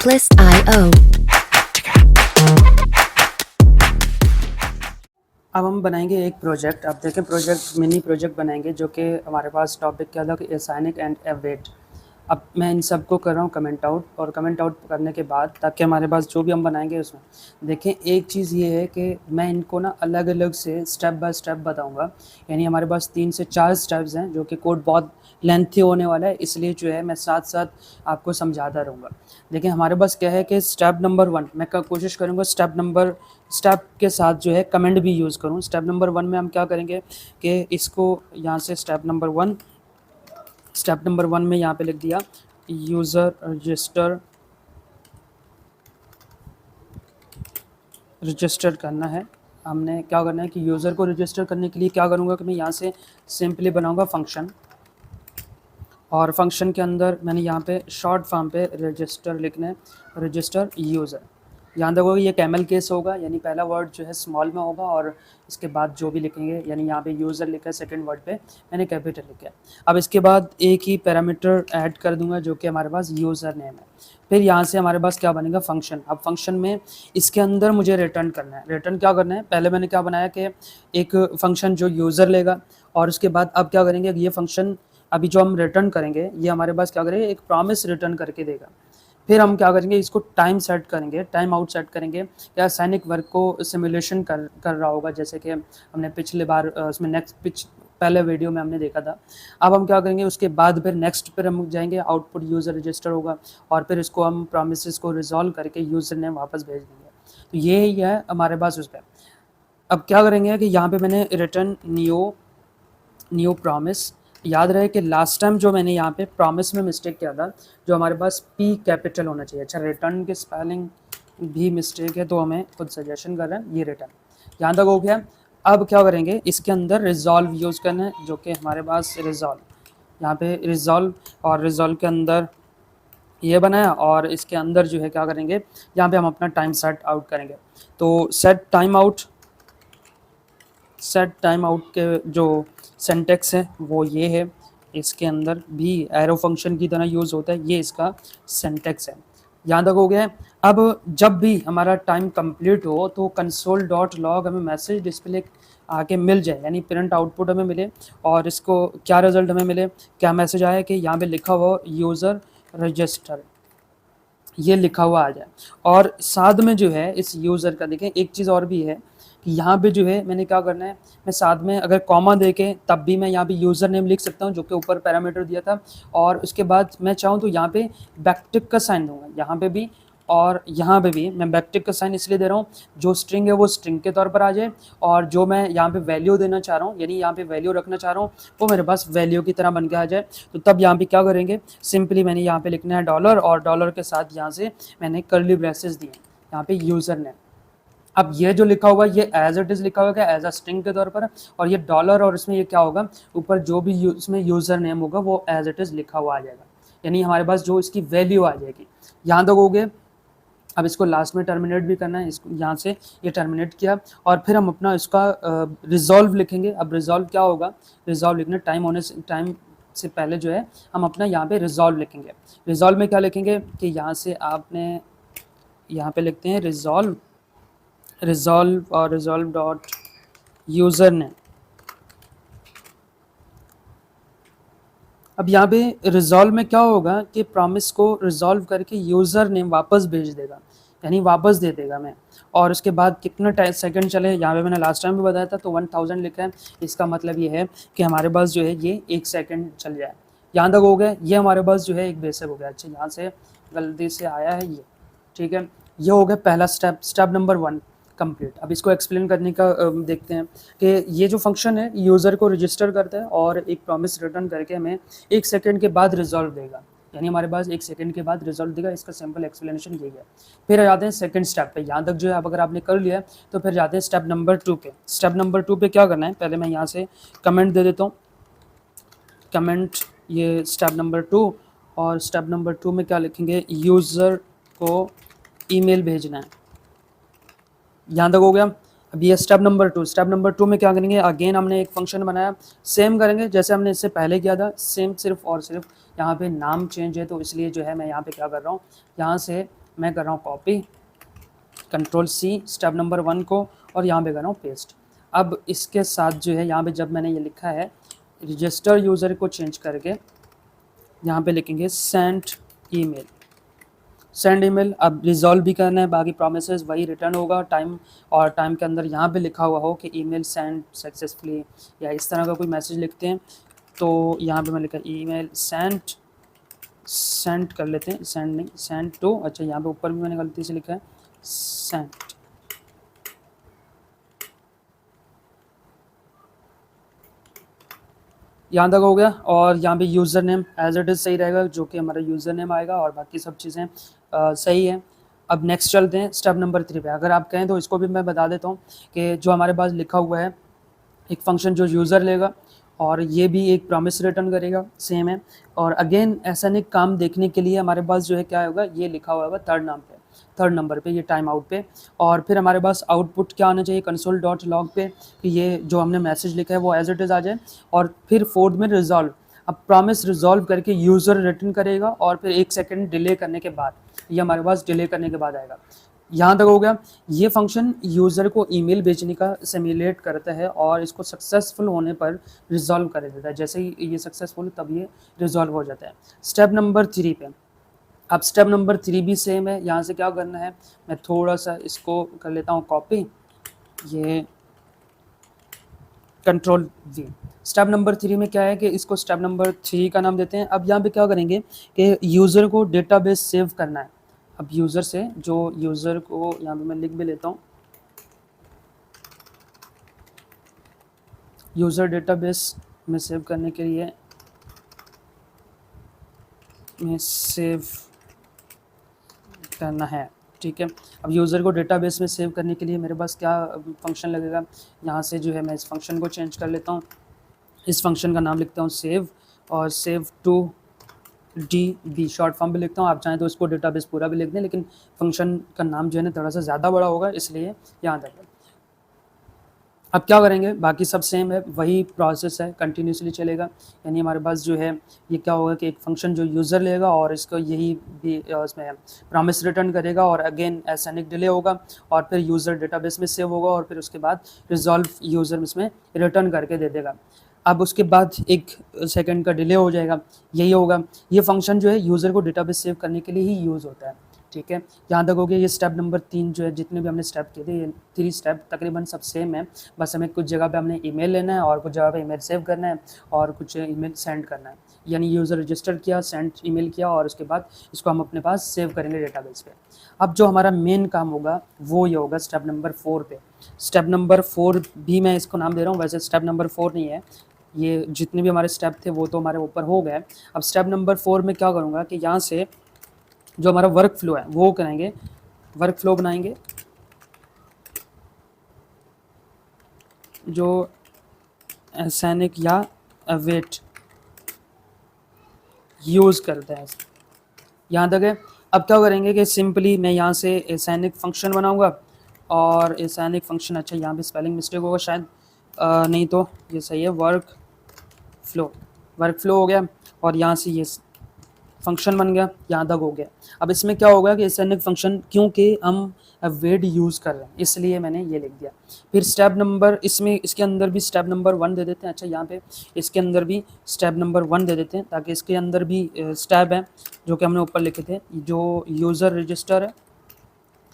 Necklace.io। अब हम बनाएंगे एक प्रोजेक्ट। आप देखें, प्रोजेक्ट मिनी प्रोजेक्ट बनाएंगे जो कि हमारे पास टॉपिक क्या था कि एसाइनिक एंड एवेट। अब मैं इन सबको कर रहा हूँ कमेंट आउट, और कमेंट आउट करने के बाद ताकि हमारे पास जो भी हम बनाएंगे उसमें देखें, एक चीज़ ये है कि मैं इनको ना अलग अलग से स्टेप बाय स्टेप बताऊंगा। यानी हमारे पास 3 से 4 स्टेप्स हैं, जो कि कोड बहुत लेंथी होने वाला है, इसलिए जो है मैं साथ साथ आपको समझाता रहूँगा। देखिए हमारे पास क्या है कि स्टेप नंबर 1 मैं कोशिश करूँगा स्टेप के साथ जो है कमेंट भी यूज़ करूँ। स्टेप नंबर 1 में हम क्या करेंगे कि इसको यहाँ से स्टेप नंबर 1 में यहाँ पे लिख दिया यूज़र रजिस्टर करना है। हमने क्या करना है कि यूज़र को रजिस्टर करने के लिए क्या करूँगा कि मैं यहाँ से सिंपली बनाऊँगा फंक्शन, और फंक्शन के अंदर मैंने यहाँ पे शॉर्ट फॉर्म पे रजिस्टर लिखना है, रजिस्टर यूज़र। यहाँ देखो ये कैमल केस होगा, यानी पहला वर्ड जो है स्मॉल में होगा और इसके बाद जो भी लिखेंगे, यानी यहाँ पे यूज़र लिखा है, सेकंड वर्ड पे मैंने कैपिटल लिखा है। अब इसके बाद एक ही पैरामीटर ऐड कर दूंगा जो कि हमारे पास यूज़र नेम है। फिर यहाँ से हमारे पास क्या बनेगा फंक्शन। अब फंक्शन में इसके अंदर मुझे रिटर्न करना है। रिटर्न क्या करना है, पहले मैंने क्या बनाया कि एक फंक्शन जो यूज़र लेगा, और उसके बाद अब क्या करेंगे, ये फंक्शन अभी जो हम रिटर्न करेंगे ये हमारे पास क्या करेंगे, एक प्रॉमिस रिटर्न करके देगा। फिर हम क्या करेंगे, इसको टाइम सेट करेंगे, टाइम आउट सेट करेंगे। या सैनिक वर्क को सिमुलेशन कर रहा होगा, जैसे कि हमने पिछले बार उसमें पहले वीडियो में हमने देखा था। अब हम क्या करेंगे, उसके बाद फिर नेक्स्ट पर हम जाएंगे, आउटपुट यूज़र रजिस्टर होगा, और फिर इसको हम प्रोमिस को रिजॉल्व करके यूज़र नेम वापस भेज देंगे। तो ये ही है हमारे पास उस पर। अब क्या करेंगे कि यहाँ पे मैंने रिटर्न न्यू प्रॉमिस। याद रहे कि लास्ट टाइम जो मैंने यहाँ पे प्रॉमिस में मिस्टेक किया था, जो हमारे पास पी कैपिटल होना चाहिए। अच्छा, रिटर्न की स्पेलिंग भी मिस्टेक है, तो हमें खुद सजेशन कर रहे हैं। ये रिटर्न यहाँ तक हो गया। अब क्या करेंगे, इसके अंदर रिजॉल्व यूज़ करना है, जो कि हमारे पास रिजॉल्व, यहाँ पे रिजॉल्व, और रिजॉल्व के अंदर ये बनाया, और इसके अंदर जो है क्या करेंगे, यहाँ पे हम अपना टाइम सेट आउट करेंगे। तो सेट टाइम आउट के जो सिंटैक्स है वो ये है, इसके अंदर भी एरो फंक्शन की तरह यूज़ होता है, ये इसका सिंटैक्स है। यहाँ तक हो गया है। अब जब भी हमारा टाइम कंप्लीट हो तो console.log हमें मैसेज डिस्प्ले आके मिल जाए, यानी प्रिंट आउटपुट हमें मिले, और इसको क्या रिजल्ट हमें मिले, क्या मैसेज आया कि यहाँ पे लिखा हुआ यूज़र रजिस्टर, ये लिखा हुआ आ जाए। और साथ में जो है इस यूज़र का देखें, एक चीज़ और भी है कि यहाँ पे जो है मैंने क्या करना है, मैं साथ में अगर कॉमा देके तब भी मैं यहाँ पे यूज़र नेम लिख सकता हूँ, जो कि ऊपर पैरामीटर दिया था, और उसके बाद मैं चाहूँ तो यहाँ पे बैकटिक का साइन दूंगा, यहाँ पे भी और यहाँ पे भी मैं बैकटिक का साइन इसलिए दे रहा हूँ, जो स्ट्रिंग है वो स्ट्रिंग के तौर पर आ जाए, और जो मैं यहाँ पे वैल्यू देना चाह रहा हूँ, यानी यहाँ पे वैल्यू रखना चाह रहा हूँ, वो मेरे पास वैल्यू की तरह बन के आ जाए। तो तब यहाँ पे क्या करेंगे, सिंपली मैंने यहाँ पे लिखना है डॉलर, और डॉलर के साथ यहाँ से मैंने कर्ली ब्रेसेस दिए, यहाँ पे यूज़र नेम। अब ये जो लिखा हुआ है ये एज इट इज़ लिखा हुआ है, एज अ स्ट्रिंग के तौर पर, और ये डॉलर, और इसमें ये क्या होगा, ऊपर जो भी इसमें यूज़र नेम होगा वो एज इट इज़ लिखा हुआ आ जाएगा, यानी हमारे पास जो इसकी वैल्यू आ जाएगी। यहाँ तक हो गए। अब इसको लास्ट में टर्मिनेट भी करना है, इसको यहाँ से ये टर्मिनेट किया, और फिर हम अपना इसका रिजॉल्व लिखेंगे। अब रिजॉल्व क्या होगा, रिजॉल्व लिखना टाइम से पहले जो है हम अपना यहाँ पे रिजॉल्व लिखेंगे। रिजॉल्व में क्या लिखेंगे कि यहाँ से आपने यहाँ पे लिखते हैं रिजॉल्व और रिजॉल्व डॉट यूज़र नेम। अब यहाँ पे रिजॉल्व में क्या होगा कि प्रॉमिस को रिजॉल्व करके यूज़र नेम वापस भेज देगा, यानी वापस दे देगा मैं। और उसके बाद कितना सेकंड चले, यहाँ पे मैंने लास्ट टाइम भी बताया था, तो 1000 लिखा है, इसका मतलब ये है कि हमारे पास जो है ये 1 सेकंड चल जाए। यहाँ तक हो गया, ये हमारे पास जो है एक बेसिक हो गया। अच्छा, यहाँ से गलती से आया है ये, ठीक है। ये हो गया पहला स्टेप नंबर 1 कंप्लीट। अब इसको एक्सप्लेन करने का देखते हैं कि ये जो फंक्शन है यूज़र को रजिस्टर करता है और एक प्रॉमिस रिटर्न करके हमें 1 सेकंड के बाद रिजॉल्व देगा, यानी हमारे पास 1 सेकंड के बाद रिजल्ट देगा। इसका सिंपल एक्सप्लेनेशन यही है। फिर आ जाते हैं सेकंड स्टेप पे। यहाँ तक जो है अब अगर आपने कर लिया है तो फिर जाते हैं स्टेप नंबर 2 पे। स्टेप नंबर 2 पे क्या करना है, पहले मैं यहाँ से कमेंट दे देता हूँ, कमेंट ये स्टेप नंबर 2, और स्टेप नंबर 2 में क्या लिखेंगे, यूज़र को ईमेल भेजना है। यहाँ तक हो गया। अब ये स्टेप नंबर 2। स्टेप नंबर 2 में क्या करेंगे, अगेन हमने एक फंक्शन बनाया, सेम करेंगे जैसे हमने इससे पहले किया था, सेम, सिर्फ और सिर्फ यहाँ पे नाम चेंज है, तो इसलिए जो है मैं यहाँ पे क्या कर रहा हूँ, यहाँ से मैं कर रहा हूँ copy, control C step number 1 को, और यहाँ पे कर रहा हूँ पेस्ट। अब इसके साथ जो है यहाँ पे जब मैंने ये लिखा है रजिस्टर यूज़र को चेंज करके यहाँ पे लिखेंगे सेंड ईमेल, सेंड ईमेल। अब रिजॉल्व भी करना है, बाकी प्रोमिसेस वही रिटर्न होगा टाइम, और टाइम के अंदर यहाँ पे लिखा हुआ हो कि ईमेल सेंड सक्सेसफुली, या इस तरह का कोई मैसेज लिखते हैं तो यहाँ पे मैं लिखा ईमेल सेंड कर लेते हैं, सेंड नहीं सेंड टू, अच्छा यहाँ पे ऊपर भी मैंने गलती से लिखा है सेंड, यहाँ तक हो गया। और यहाँ पे user name as it is सही रहेगा, जो कि हमारा यूज़र नेम आएगा, और बाकी सब चीज़ें सही है। अब नेक्स्ट चलते हैं स्टेप नंबर 3 पे। अगर आप कहें तो इसको भी मैं बता देता हूँ कि जो हमारे पास लिखा हुआ है एक फंक्शन जो यूज़र लेगा और ये भी एक प्रॉमिस रिटर्न करेगा, सेम है। और अगेन ऐसा नहीं, काम देखने के लिए हमारे पास जो है क्या होगा, ये लिखा हुआ होगा थर्ड नंबर पे, ये टाइम आउट पे। और फिर हमारे पास आउटपुट क्या आना चाहिए console.log पे, कि ये जो हमने मैसेज लिखा है वो एज इट इज़ आ जाए। और फिर फोर्थ में रिजॉल्व, अब प्रॉमिस रिजॉल्व करके यूज़र रिटर्न करेगा, और फिर 1 सेकेंड डिले करने के बाद, ये हमारे पास डिले करने के बाद आएगा। यहाँ तक हो गया। ये फंक्शन यूज़र को ईमेल भेजने का सिमुलेट करता है और इसको सक्सेसफुल होने पर रिजॉल्व कर देता है। जैसे ही ये सक्सेसफुल, तब ये रिजॉल्व हो जाता है। स्टेप नंबर 3 पे, अब स्टेप नंबर 3 भी सेम है। यहाँ से क्या करना है, मैं थोड़ा सा इसको कर लेता हूँ कॉपी, ये कंट्रोल V। स्टेप नंबर 3 में क्या है कि इसको स्टेप नंबर 3 का नाम देते हैं। अब यहाँ पे क्या करेंगे कि यूज़र को डेटाबेस सेव करना है। अब यूज़र से, जो यूज़र को यहाँ पे मैं लिख भी लेता हूँ, यूज़र डेटाबेस में सेव करने के लिए में सेव करना है, ठीक है। अब यूज़र को डेटाबेस में सेव करने के लिए मेरे पास क्या फंक्शन लगेगा, यहाँ से जो है मैं इस फंक्शन को चेंज कर लेता हूँ। इस फंक्शन का नाम लिखता हूँ सेव, और save to DB short form भी लिखता हूँ। आप चाहें तो इसको डेटाबेस पूरा भी लिख दें, लेकिन फंक्शन का नाम जो है ना थोड़ा सा ज़्यादा बड़ा होगा, इसलिए यहाँ तक है। अब क्या करेंगे, बाकी सब सेम है, वही प्रोसेस है, कंटिन्यूसली चलेगा। यानी हमारे पास जो है ये क्या होगा कि एक फंक्शन जो यूज़र लेगा और इसको यही भी उसमें प्रॉमिस रिटर्न करेगा, और अगेन एसाइनिक डिले होगा, और फिर यूज़र डेटाबेस में सेव होगा, और फिर उसके बाद रिजॉल्व यूज़र इसमें रिटर्न करके दे देगा। अब उसके बाद 1 सेकंड का डिले हो जाएगा, यही होगा। ये फंक्शन जो है यूज़र को डेटाबेस सेव करने के लिए ही यूज़ होता है, ठीक है। यहाँ तक हो गया। ये स्टेप नंबर 3 जो है, जितने भी हमने स्टेप किए थे, ये 3 स्टेप तकरीबन सब सेम है। बस हमें कुछ जगह पे हमने ईमेल लेना है, और कुछ जगह पे ईमेल सेव करना है, और कुछ ईमेल सेंड करना है। यानी यूज़र रजिस्टर किया, सेंड ईमेल किया, और उसके बाद इसको हम अपने पास सेव करेंगे डेटाबेस पे। अब जो हमारा मेन काम होगा वो ये होगा स्टेप नंबर 4 पे। स्टेप नंबर 4 भी मैं इसको नाम दे रहा हूँ, वैसे स्टेप नंबर 4 नहीं है। ये जितने भी हमारे स्टेप थे वो तो हमारे ऊपर हो गए। अब स्टेप नंबर 4 में क्या करूँगा कि यहाँ से जो हमारा वर्क फ्लो है वो करेंगे, वर्क फ्लो बनाएंगे जो एसाइनिक या अवेट यूज़ करता है। यहाँ तक है। अब क्या करेंगे कि सिंपली मैं यहाँ से एसाइनिक फंक्शन बनाऊँगा, और एसाइनिक फंक्शन, अच्छा यहाँ पे स्पेलिंग मिस्टेक होगा शायद, नहीं तो ये सही है, वर्क फ्लो हो गया, और यहाँ से ये फंक्शन बन गया, यहाँ तक हो गया। अब इसमें क्या होगा कि एसाइनिक फंक्शन, क्योंकि हम अवेट यूज़ कर रहे हैं इसलिए मैंने ये लिख दिया। फिर स्टेप नंबर, इसमें इसके अंदर भी स्टेप नंबर 1 दे देते हैं। अच्छा यहाँ पे इसके अंदर भी स्टेप नंबर 1 दे देते हैं, ताकि इसके अंदर भी स्टेप है जो कि हमने ऊपर लिखे थे। जो यूज़र रजिस्टर है,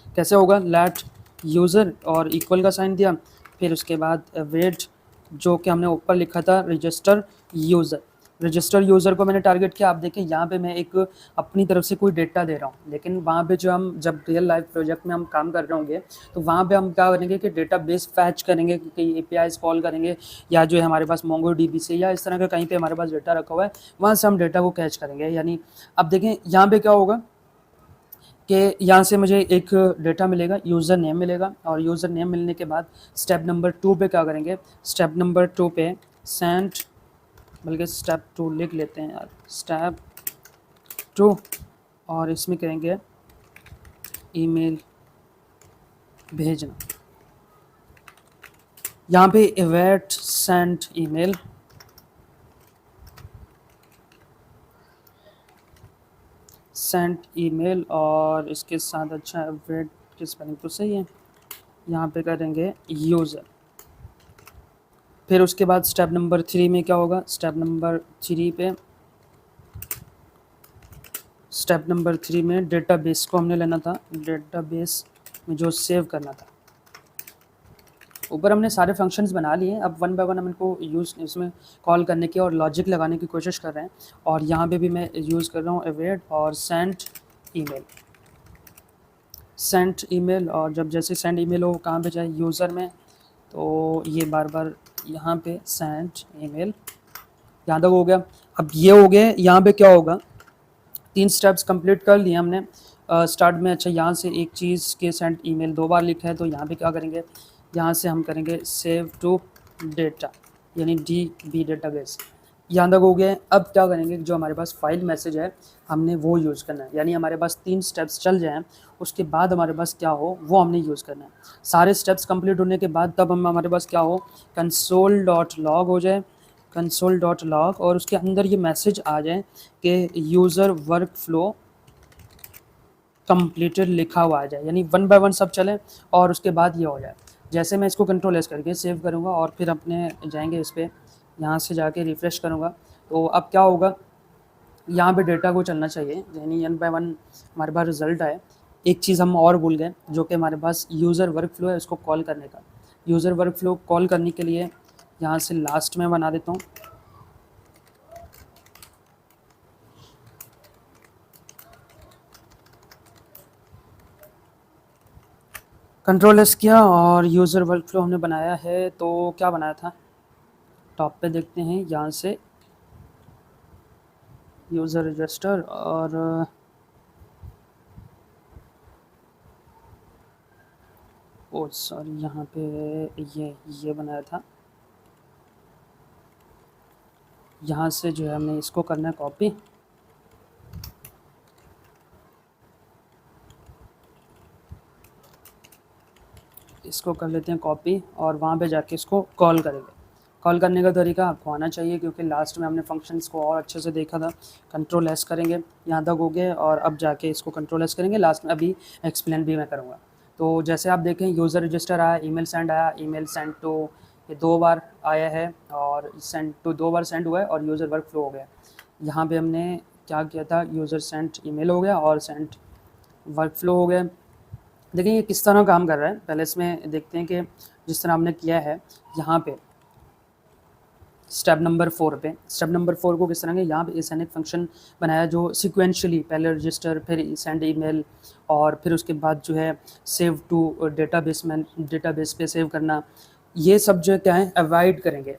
कैसे होगा, लेट यूज़र और इक्वल का साइन दिया, फिर उसके बाद अवेट जो कि हमने ऊपर लिखा था रजिस्टर यूज़र को मैंने टारगेट किया। आप देखें यहाँ पे मैं एक अपनी तरफ से कोई डेटा दे रहा हूँ, लेकिन वहाँ पे जो हम जब रियल लाइफ प्रोजेक्ट में हम काम कर रहे होंगे तो वहाँ पे हम क्या करेंगे कि डेटा बेस फैच करेंगे, कहीं APIs कॉल करेंगे, या जो है हमारे पास MongoDB से या इस तरह का कहीं पे हमारे पास डेटा रखा हुआ है, वहाँ से हम डेटा को कैच करेंगे। यानी अब देखें यहाँ पे क्या होगा कि यहाँ से मुझे एक डेटा मिलेगा, यूज़र नेम मिलेगा, और यूज़र नेम मिलने के बाद स्टेप नंबर 2 पे क्या करेंगे, स्टेप नंबर 2 पे सेंड, बल्कि स्टेप 2 लिख लेते हैं यार, स्टेप 2, और इसमें करेंगे ईमेल भेजना। यहाँ पे await send email, send email और इसके साथ अच्छा वेट की स्पेलिंग तो सही है, यहाँ पे करेंगे यूज़र। फिर उसके बाद स्टेप नंबर 3 में क्या होगा, स्टेप नंबर 3 में डेटाबेस को हमने लेना था, डेटाबेस में जो सेव करना था। ऊपर हमने सारे फंक्शंस बना लिए, अब वन बाय वन हम इनको यूज़ इसमें कॉल करने की और लॉजिक लगाने की कोशिश कर रहे हैं। और यहाँ पे भी मैं यूज़ कर रहा हूँ अवेट और सेंड ईमेल। और जब जैसे सेंड ईमेल हो कहाँ पे जाए, यूज़र में, तो ये बार बार यहाँ पे सेंड ईमेल, यहाँ तक हो गया। अब ये हो गए, यहाँ पे क्या होगा, 3 स्टेप्स कंप्लीट कर लिए हमने स्टार्ट में। अच्छा, यहाँ से एक चीज़ के सेंड ईमेल 2 बार लिखा है, तो यहाँ पे क्या करेंगे, यहाँ से हम करेंगे सेव टू डेटा, यानी DB डेटाबेस। यहाँ तक हो गया। अब क्या करेंगे, जो हमारे पास फाइल मैसेज है हमने वो यूज़ करना है, यानी हमारे पास 3 स्टेप्स चल जाएँ, उसके बाद हमारे पास क्या हो वो हमने यूज़ करना है। सारे स्टेप्स कंप्लीट होने के बाद तब हमारे पास क्या हो, console.log हो जाए, console.log, और उसके अंदर ये मैसेज आ जाए कि यूज़र वर्क फ्लो कंप्लीटेड लिखा हुआ आ जाए, यानी 1 बाय 1 सब चले और उसके बाद ये हो जाए। जैसे मैं इसको कंट्रोल एस करके सेव करूँगा और फिर अपने जाएंगे इस पर, यहाँ से जाके रिफ़्रेश करूँगा, तो अब क्या होगा, यहाँ पे डेटा को चलना चाहिए, यानी 1 बाय 1 हमारे पास रिजल्ट आए। एक चीज़ हम और भूल गए, जो कि हमारे पास यूज़र वर्क फ्लो है, उसको कॉल करने का। यूज़र वर्क फ्लो कॉल करने के लिए यहाँ से लास्ट में बना देता हूँ, कंट्रोल एस किया और यूज़र वर्क फ्लो हमने बनाया है। तो क्या बनाया था, टॉप पे देखते हैं, यहाँ से यूज़र रजिस्टर और ओ सॉरी, यहाँ पे ये बनाया था। यहाँ से जो है हमने इसको करना है कॉपी, इसको कर लेते हैं कॉपी और वहाँ पे जाके इसको कॉल करेंगे। कॉल करने का तरीका आपको आना चाहिए, क्योंकि लास्ट में हमने फंक्शंस को और अच्छे से देखा था। कंट्रोल एस करेंगे, यहाँ तक हो गए, और अब जाके इसको कंट्रोल एस करेंगे, लास्ट में अभी एक्सप्लेन भी मैं करूँगा। तो जैसे आप देखें, यूज़र रजिस्टर आया, ईमेल सेंड आया, ईमेल सेंड टू ये 2 बार आया है, और सेंड टू 2 बार सेंड हुआ है, और यूज़र वर्क फ्लो हो गया। यहाँ पे हमने क्या किया था, यूज़र सेंड ईमेल हो गया और सेंड वर्क फ्लो हो गया। देखिए ये किस तरह काम कर रहा है, पहले इसमें देखते हैं कि जिस तरह हमने किया है यहाँ पे स्टेप नंबर 4 को किस तरह के यहाँ पे एसएनएक फंक्शन बनाया, जो सिक्वेंशली पहले रजिस्टर, फिर सेंड ईमेल, और फिर उसके बाद जो है सेव टू डेटाबेस पे सेव करना। ये सब जो क्या है, अवॉइड करेंगे,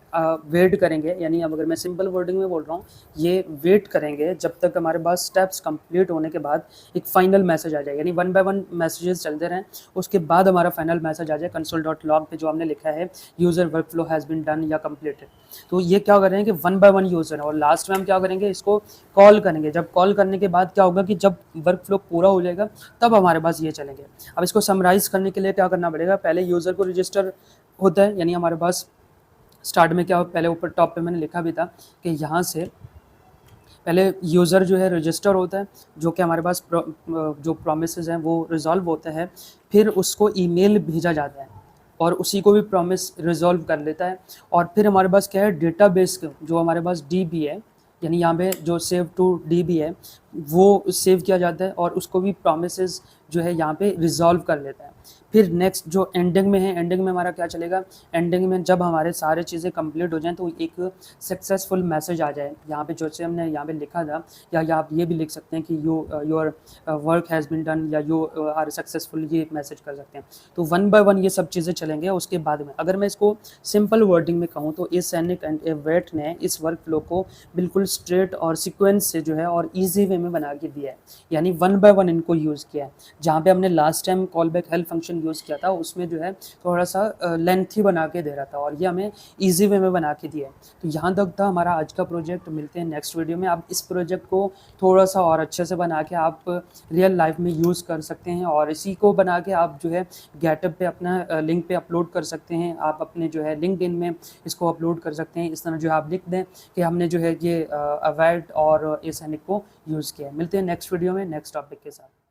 वेट करेंगे, यानी अब अगर मैं सिंपल वर्डिंग में बोल रहा हूँ, ये वेट करेंगे जब तक हमारे पास स्टेप्स कंप्लीट होने के बाद एक फाइनल मैसेज आ जाए, यानी 1 बाय 1 मैसेजेस चलते रहें, उसके बाद हमारा फाइनल मैसेज आ जाए console.log पे, जो हमने लिखा है user workflow has been done या कम्प्लीटेड। तो ये क्या कर रहे हैं कि 1 बाय 1 यूज़र है, और लास्ट में हम क्या करेंगे, इसको कॉल करेंगे। जब कॉल करने के बाद क्या होगा कि जब वर्क फ्लो पूरा हो जाएगा तब हमारे पास ये चलेंगे। अब इसको समराइज़ करने के लिए क्या करना पड़ेगा, पहले यूज़र को रजिस्टर होता है, यानी हमारे पास स्टार्ट में क्या हो, पहले ऊपर टॉप पे मैंने लिखा भी था कि यहाँ से पहले यूज़र जो है रजिस्टर होता है, जो कि हमारे पास जो प्रोमिसेस हैं वो रिजॉल्व होते हैं, फिर उसको ईमेल भेजा जाता है और उसी को भी प्रॉमिस रिजॉल्व कर लेता है। और फिर हमारे पास क्या है, डेटाबेस जो हमारे पास DB है, यानी यहाँ पे जो सेव टू DB है वो सेव किया जाता है, और उसको भी प्रोमिसेस जो है यहाँ पे रिजॉल्व कर लेता है। फिर नेक्स्ट जो एंडिंग में है, एंडिंग में हमारा क्या चलेगा, एंडिंग में जब हमारे सारे चीज़ें कंप्लीट हो जाएं तो एक सक्सेसफुल मैसेज आ जाए, यहाँ पे जैसे हमने यहाँ पे लिखा था, या आप ये भी लिख सकते हैं कि your work has been done, या यू आर सक्सेसफुल, ये मैसेज कर सकते हैं। तो 1 बाय 1 ये सब चीज़ें चलेंगे। उसके बाद में अगर मैं इसको सिंपल वर्डिंग में कहूँ तो एसएनएक एंड अवेट ने इस वर्क फ्लो को बिल्कुल स्ट्रेट और सिक्वेंस से जो है और ईजी वे में बना के दिया है, यानी 1 बाय 1 इनको यूज़ किया है। जहाँ पे हमने last time call back help function use किया था उसमें जो है थोड़ा सा लेंथी बना के दे रहा था, और ये हमें ईजी वे में बना के दिया है। तो यहाँ तक था हमारा आज का प्रोजेक्ट। मिलते हैं नेक्स्ट वीडियो में। आप इस प्रोजेक्ट को थोड़ा सा और अच्छे से बना के आप रियल लाइफ में यूज़ कर सकते हैं, और इसी को बना के आप जो है गेटअप पे अपना लिंक पे अपलोड कर सकते हैं। आप अपने जो है लिंक्डइन में इसको अपलोड कर सकते हैं। इस तरह जो है आप लिख दें कि हमने जो है ये अवैड और एसएनिक को यूज़ किया है। मिलते हैं नेक्स्ट वीडियो में नेक्स्ट टॉपिक के साथ।